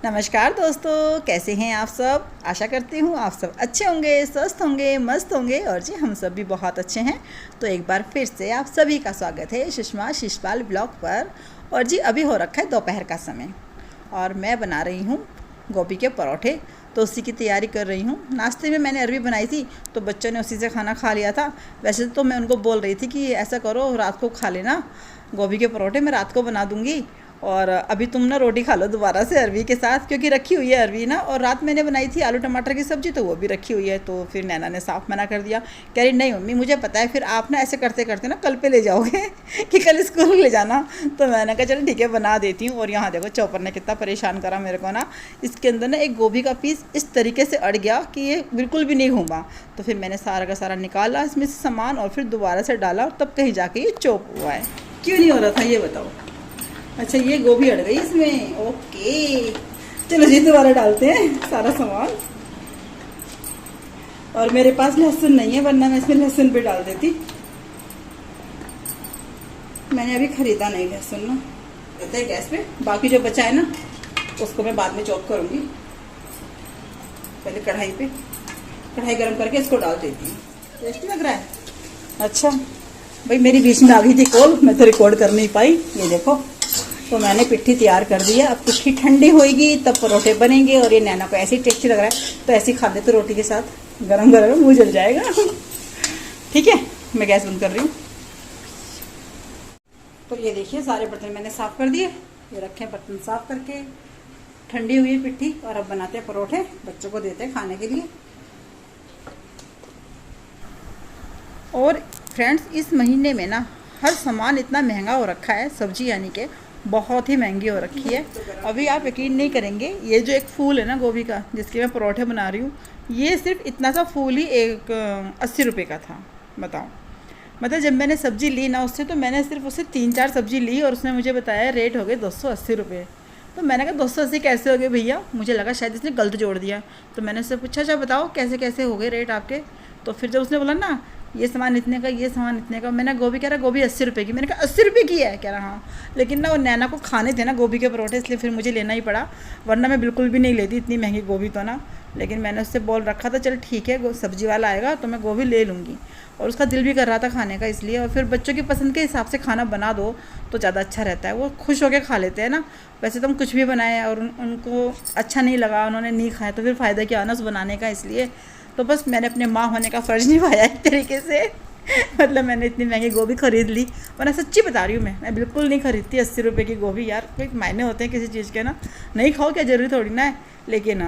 नमस्कार दोस्तों, कैसे हैं आप सब। आशा करती हूँ आप सब अच्छे होंगे, स्वस्थ होंगे, मस्त होंगे और जी हम सब भी बहुत अच्छे हैं। तो एक बार फिर से आप सभी का स्वागत है सुषमा शिषपाल ब्लॉग पर। और जी अभी हो रखा है दोपहर का समय और मैं बना रही हूँ गोभी के परोठे। तो उसी की तैयारी कर रही हूँ। नाश्ते में मैंने अरबी बनाई थी तो बच्चों ने उसी से खाना खा लिया था। वैसे तो मैं उनको बोल रही थी कि ऐसा करो रात को खा लेना, गोभी के परोठे मैं रात को बना दूँगी और अभी तुम ना रोटी खा लो दोबारा से अरबी के साथ, क्योंकि रखी हुई है अरबी ना। और रात मैंने बनाई थी आलू टमाटर की सब्ज़ी तो वो भी रखी हुई है। तो फिर नैना ने साफ मना कर दिया, कह रही नहीं मम्मी मुझे पता है फिर आप ना ऐसे करते करते ना कल पे ले जाओगे कि कल स्कूल ले जाना। तो मैंने कहा चलो ठीक है बना देती हूँ। और यहाँ देखो चॉपर ने कितना परेशान करा मेरे को ना। इसके अंदर ना एक गोभी का पीस इस तरीके से अड़ गया कि ये बिल्कुल भी नहीं घूमा। तो फिर मैंने सारा का सारा निकाला इसमें से सामान और फिर दोबारा से डाला और तब कहीं जाके ये चॉप हुआ है। क्यों नहीं हो रहा था ये बताओ। अच्छा ये गोभी अड़ गई इसमें, ओके चलो जी दोबारा डालते हैं सारा सामान। और मेरे पास लहसुन नहीं है वरना मैं इसमें लहसुन भी डाल देती। मैंने अभी खरीदा नहीं लहसुन ना, देते हैं गैस पे। बाकी जो बचा है ना उसको मैं बाद में चॉप करूंगी। पहले कढ़ाई गरम करके इसको डाल देती हूँ। टेस्टी लग रहा है। अच्छा भाई मेरी बीच में आ गई थी कॉल, मैं तो रिकॉर्ड कर नहीं पाई। ये देखो तो मैंने पिट्ठी तैयार कर दी है। अब पिट्ठी ठंडी होएगी तब परोठे बनेंगे। और ये नैना को ऐसे ही टेस्टी लग रहा है तो ऐसे ही खा लेते रोटी के साथ, गरम गरम मुंह जल जाएगा। ठीक है मैं गैस बंद कर रही हूँ। तो ये देखिए सारे बर्तन मैंने साफ कर दिए। ये रखे बर्तन साफ करके, ठंडी हुई पिट्ठी। और अब बनाते हैं परोठे, बच्चों को देते हैं खाने के लिए। और फ्रेंड्स इस महीने में ना हर सामान इतना महंगा हो रखा है, सब्जी यानी कि बहुत ही महंगी हो रखी है। अभी आप यकीन नहीं करेंगे, ये जो एक फूल है ना गोभी का जिसके मैं परोठे बना रही हूँ, ये सिर्फ इतना सा फूल ही 80 रुपये का था। बताओ मतलब जब मैंने सब्ज़ी ली ना उससे, तो मैंने सिर्फ उससे 3-4 सब्ज़ी ली और उसने मुझे बताया रेट हो गए 280 रुपये। तो मैंने कहा 280 कैसे हो गए भैया, मुझे लगा शायद इसने गलत जोड़ दिया। तो मैंने उससे पूछा अच्छा बताओ कैसे कैसे हो गए रेट आपके। तो फिर जब उसने बोला ना ये सामान इतने का, ये सामान इतने का, मैंने गोभी कह रहा गोभी 80 रुपये की। मैंने कहा 80 रुपये की है, कह रहा हाँ। लेकिन ना वो नैना को खाने थे ना गोभी के परोठे, इसलिए फिर मुझे लेना ही पड़ा, वरना मैं बिल्कुल भी नहीं लेती इतनी महंगी गोभी तो ना। लेकिन मैंने उससे बोल रखा था चल ठीक है सब्जी वाला आएगा तो मैं गोभी ले लूँगी। और उसका दिल भी कर रहा था खाने का, इसलिए। और फिर बच्चों की पसंद के हिसाब से खाना बना दो तो ज़्यादा अच्छा रहता है, वो खुश होकर खा लेते हैं ना। वैसे तो हम कुछ भी बनाएं और उनको अच्छा नहीं लगा, उन्होंने नहीं खाया, तो फिर फ़ायदा क्या ना उस बनाने का। इसलिए तो बस मैंने अपने माँ होने का फ़र्ज़ निभाया एक तरीके से। मतलब मैंने इतनी महंगी गोभी खरीद ली, वरना सच्ची बता रही हूँ मैं बिल्कुल नहीं खरीदती 80 रुपये की गोभी। यार कोई मायने होते हैं किसी चीज़ के ना, नहीं खाओ क्या ज़रूरी थोड़ी ना है। लेकिन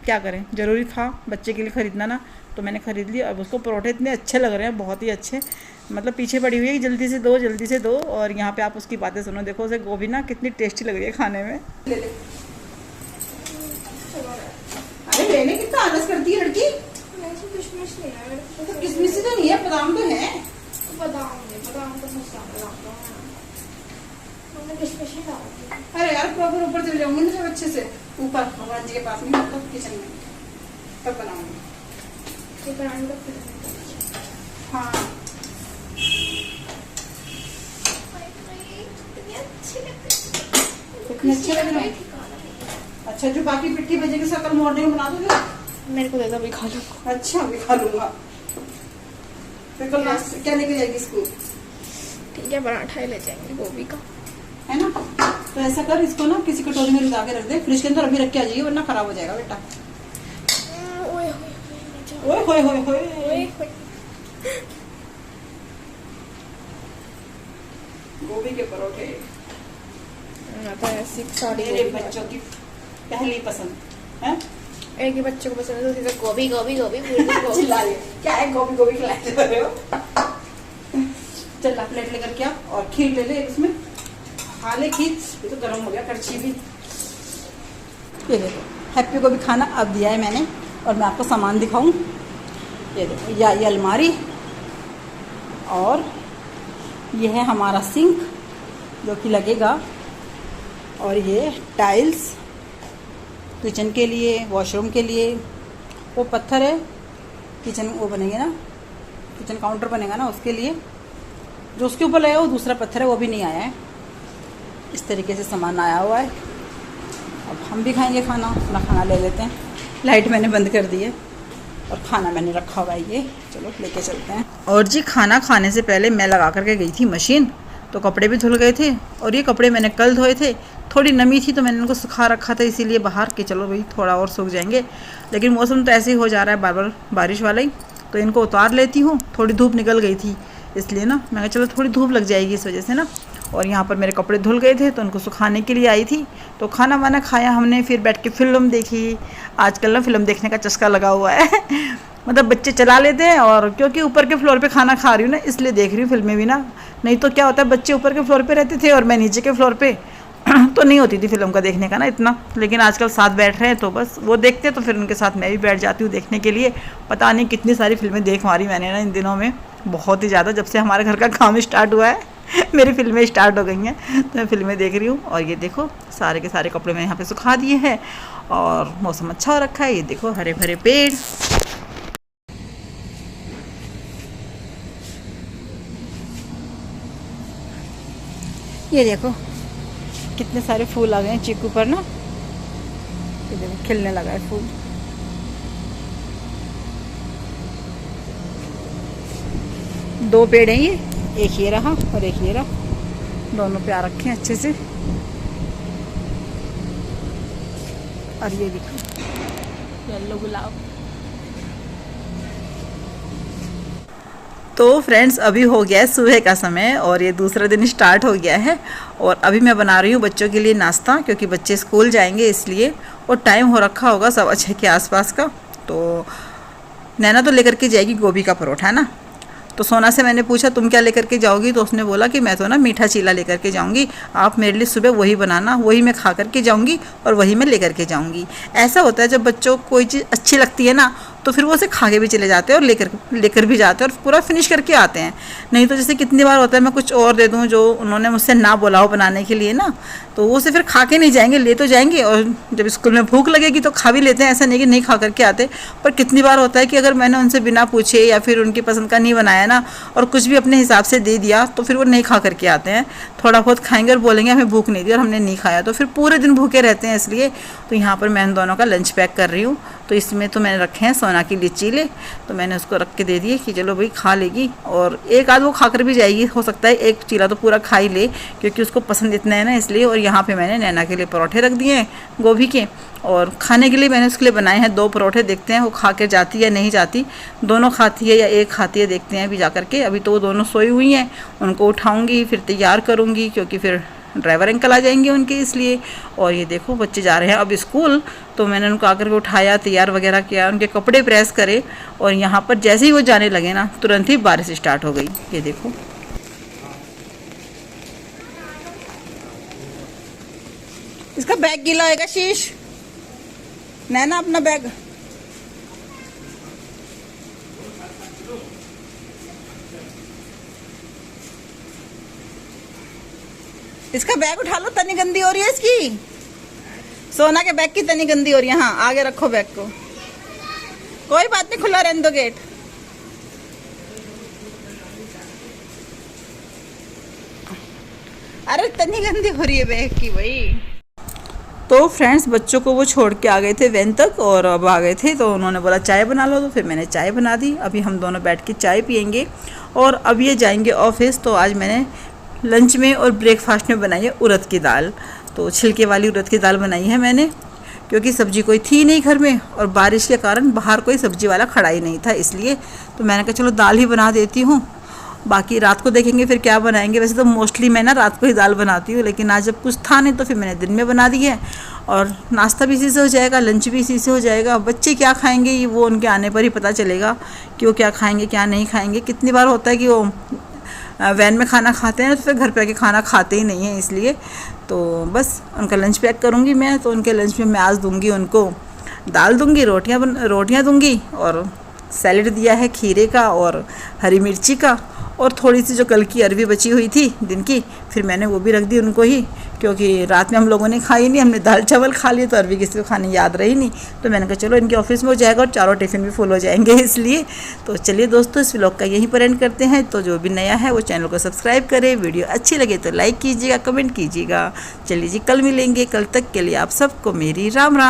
क्या करें, ज़रूरी था बच्चे के लिए ख़रीदना ना, तो मैंने ख़रीद लिया। अब उसको परोठे इतने अच्छे लग रहे हैं, बहुत ही अच्छे। मतलब पीछे पड़ी हुई है जल्दी से दो जल्दी से दो। और यहाँ पे आप उसकी बातें सुनो, देखो उसे गोभी ना कितनी टेस्टी लग रही है खाने में। अरे लेने कितना आलस करती है लड़की। किशमिश तो नहीं है, बादाम तो है। बादाम तो सस्ता किशमिश ही डाल। अरे यार प्रॉपर ऊपर चले जाऊंगी ना जब अच्छे से ऊपर भगवान जी के पास में, मतलब किचन में, तब बनाऊंगी। हाँ कितने अच्छे लग रहे हैं। अच्छा जो बाकी पिट्ठी बजेगी सकल मॉर्निंग बना दोगे। मेरे को दे दो, अभी खा लूँ। अच्छा अभी खा लूंगा। फिर कल नाश्ता क्या लेके जाएगी स्कूल। ठीक है पराठा ही ले जाएंगे गोभी का, है ना। तो ऐसा कर इसको ना किसी कटोरी में लगा के रख दे, फ्रिज के अंदर अभी रख के आ जाइए वरना खराब हो जाएगा बेटा। ओए होए होए होए। गोभी के परोठे मेरे बच्चों की पहली पसंद है। एक ही बच्चों को पसंद है तो गोभी गोभी गोभी चिल्ला रही क्या है, गोभी गोभी खिलाते रहे हो। चल ला प्लेट लेकर के आ और खीर ले ले, उसमें खा ले खीर। ये तो गर्म हो गया करछी भी। ये देखो हैप्पी को भी खाना अब दिया है मैंने। और मैं आपको सामान दिखाऊं, ये देखो ये अलमारी और ये है हमारा सिंक जो कि लगेगा। और ये टाइल्स किचन के लिए, वॉशरूम के लिए। वो पत्थर है किचन वो बनेंगे ना, किचन काउंटर बनेगा ना उसके लिए। जो उसके ऊपर लगा वो दूसरा पत्थर है, वो भी नहीं आया है। इस तरीके से सामान आया हुआ है। अब हम भी खाएंगे खाना, अपना खाना ले लेते हैं। लाइट मैंने बंद कर दी है और खाना मैंने रखा हुआ है, ये चलो लेके चलते हैं। और जी खाना खाने से पहले मैं लगा करके गई थी मशीन, तो कपड़े भी धुल गए थे और ये कपड़े मैंने कल धोए थे। थोड़ी नमी थी तो मैंने इनको सुखा रखा था इसीलिए बाहर कि चलो भाई थोड़ा और सूख जाएंगे, लेकिन मौसम तो ऐसे ही हो जा रहा है बार बार बारिश वाला ही, तो इनको उतार लेती हूँ। थोड़ी धूप निकल गई थी इसलिए ना मैं कहा चलो थोड़ी धूप लग जाएगी इस वजह से ना। और यहाँ पर मेरे कपड़े धुल गए थे तो उनको सुखाने के लिए आई थी। तो खाना वाना खाया हमने, फिर बैठ के फिल्म देखी। आजकल ना फिल्म देखने का चस्का लगा हुआ है मतलब बच्चे चला लेते हैं, और क्योंकि ऊपर के फ्लोर पे खाना खा रही हूँ ना इसलिए देख रही हूँ फिल्में भी ना। नहीं तो क्या होता है, बच्चे ऊपर के फ्लोर पे रहते थे और मैं नीचे के फ्लोर पे तो नहीं होती थी फिल्म का देखने का ना इतना। लेकिन आजकल साथ बैठ रहे हैं तो बस वो देखते तो फिर उनके साथ मैं भी बैठ जाती हूँ देखने के लिए। पता नहीं कितनी सारी फिल्में देख मारी मैंने ना इन दिनों में, बहुत ही ज़्यादा। जब से हमारे घर का काम स्टार्ट हुआ है मेरी फिल्में स्टार्ट हो गई हैं, तो मैं फिल्में देख रही हूँ। और ये देखो सारे के सारे कपड़े मैंने यहाँ पे सुखा दिए हैं और मौसम अच्छा हो रखा है। ये देखो हरे भरे पेड़। ये देखो कितने सारे फूल आ गए हैं चीकू पर ना, ये देखो खिलने लगा है फूल। दो पेड़ हैं ये, एक ये रहा और एक ये रहा, दोनों पे आ रखे हैं अच्छे से। और ये देखो येलो गुलाब। तो फ्रेंड्स अभी हो गया है सुबह का समय और ये दूसरा दिन स्टार्ट हो गया है। और अभी मैं बना रही हूँ बच्चों के लिए नाश्ता, क्योंकि बच्चे स्कूल जाएंगे इसलिए। और टाइम हो रखा होगा 6:15 के आसपास का। तो नैना तो लेकर के जाएगी गोभी का परोठा, है ना। तो सोना से मैंने पूछा तुम क्या लेकर के जाओगी, तो उसने बोला कि मैं तो ना मीठा चीला लेकर के जाऊंगी, आप मेरे लिए सुबह वही बनाना, वही मैं खा करके जाऊंगी और वही मैं लेकर के जाऊंगी। ऐसा होता है जब बच्चों को कोई चीज़ अच्छी लगती है ना तो फिर वो उसे खा के भी चले जाते हैं और लेकर भी जाते हैं और पूरा फिनिश करके आते हैं। नहीं तो जैसे कितनी बार होता है मैं कुछ और दे दूँ जो उन्होंने मुझसे ना बोला हो बनाने के लिए ना, तो वो उसे फिर खा के नहीं जाएंगे, ले तो जाएंगे और जब स्कूल में भूख लगेगी तो खा भी लेते हैं। ऐसा नहीं कि नहीं खा करके आते, पर कितनी बार होता है कि अगर मैंने उनसे बिना पूछे या फिर उनकी पसंद का नहीं बनाया ना और कुछ भी अपने हिसाब से दे दिया तो फिर वो नहीं खा करके आते हैं। थोड़ा बहुत खाएंगे और बोलेंगे हमें भूख नहीं दी और हमने नहीं खाया, तो फिर पूरे दिन भूखे रहते हैं। इसलिए तो यहाँ पर मैं इन दोनों का लंच पैक कर रही हूँ। तो इसमें तो मैंने रखे हैं सोना की लिए चीले, तो मैंने उसको रख के दे दिए कि चलो भाई खा लेगी। और एक आध वो खाकर भी जाएगी, हो सकता है एक चीला तो पूरा खा ही ले क्योंकि उसको पसंद इतना है ना, इसलिए। और यहाँ पे मैंने नैना के लिए परोठे रख दिए हैं गोभी के, और खाने के लिए मैंने उसके लिए बनाए हैं 2 परोठे। देखते हैं वो खा के जाती है नहीं जाती, दोनों खाती है या एक खाती है, देखते हैं अभी जा करके। अभी तो वो दोनों सोई हुई हैं, उनको उठाऊँगी फिर तैयार करूँगी क्योंकि फिर ड्राइवर अंकल आ जाएंगे उनके, इसलिए। और ये देखो बच्चे जा रहे हैं अब स्कूल, तो मैंने उनको आकर के उठाया, तैयार वगैरह किया, उनके कपड़े प्रेस करे। और यहाँ पर जैसे ही वो जाने लगे ना तुरंत ही बारिश स्टार्ट हो गई। ये देखो इसका बैग गीला होगा शीश, नैना अपना बैग। इसका बैग उठा लो, तनी गंदी हो रही है इसकी। सोना के बैग की तनी गंदी हो रही है। हाँ आगे रखो बैग को, कोई बात नहीं, खुला रहने दो गेट। अरे तनी गंदी हो रही है बैग की भाई। तो फ्रेंड्स बच्चों को वो छोड़ के आ गए थे वैन तक और अब आ गए थे, तो उन्होंने बोला चाय बना लो, तो फिर मैंने चाय बना दी। अभी हम दोनों बैठ के चाय पियेंगे और अब ये जाएंगे ऑफिस। तो आज मैंने लंच में और ब्रेकफास्ट में बनाई है उड़द की दाल। तो छिलके वाली उड़द की दाल बनाई है मैंने, क्योंकि सब्जी कोई थी नहीं घर में और बारिश के कारण बाहर कोई सब्जी वाला खड़ा ही नहीं था, इसलिए तो मैंने कहा चलो दाल ही बना देती हूँ। बाकी रात को देखेंगे फिर क्या बनाएंगे। वैसे तो मोस्टली मैं ना रात को ही दाल बनाती हूँ, लेकिन आज जब कुछ था नहीं तो फिर मैंने दिन में बना दी है। और नाश्ता भी इसी से हो जाएगा, लंच भी इसी से हो जाएगा। बच्चे क्या खाएंगे ये वो उनके आने पर ही पता चलेगा कि वो क्या खाएंगे क्या नहीं खाएंगे। कितनी बार होता है कि वो वैन में खाना खाते हैं तो फिर घर पे आके खाना खाते ही नहीं हैं, इसलिए तो बस उनका लंच पैक करूँगी मैं। तो उनके लंच में मैं आज दूँगी उनको दाल दूँगी, रोटियाँ दूँगी, और सैलेड दिया है खीरे का और हरी मिर्ची का, और थोड़ी सी जो कल की अरवी बची हुई थी दिन की फिर मैंने वो भी रख दी उनको ही, क्योंकि रात में हम लोगों ने खाई नहीं, हमने दाल चावल खा लिए तो अरवी किसी को खाने याद रही नहीं। तो मैंने कहा चलो इनके ऑफिस में हो जाएगा और चारों टिफ़िन भी फुल हो जाएंगे इसलिए। तो चलिए दोस्तों, इस व्लॉग का यहीं पर एंड करते हैं। तो जो भी नया है वो चैनल को सब्सक्राइब करें, वीडियो अच्छी लगे तो लाइक कीजिएगा, कमेंट कीजिएगा। चलिए जी, कल मिलेंगे। कल तक के लिए आप सबको मेरी राम राम।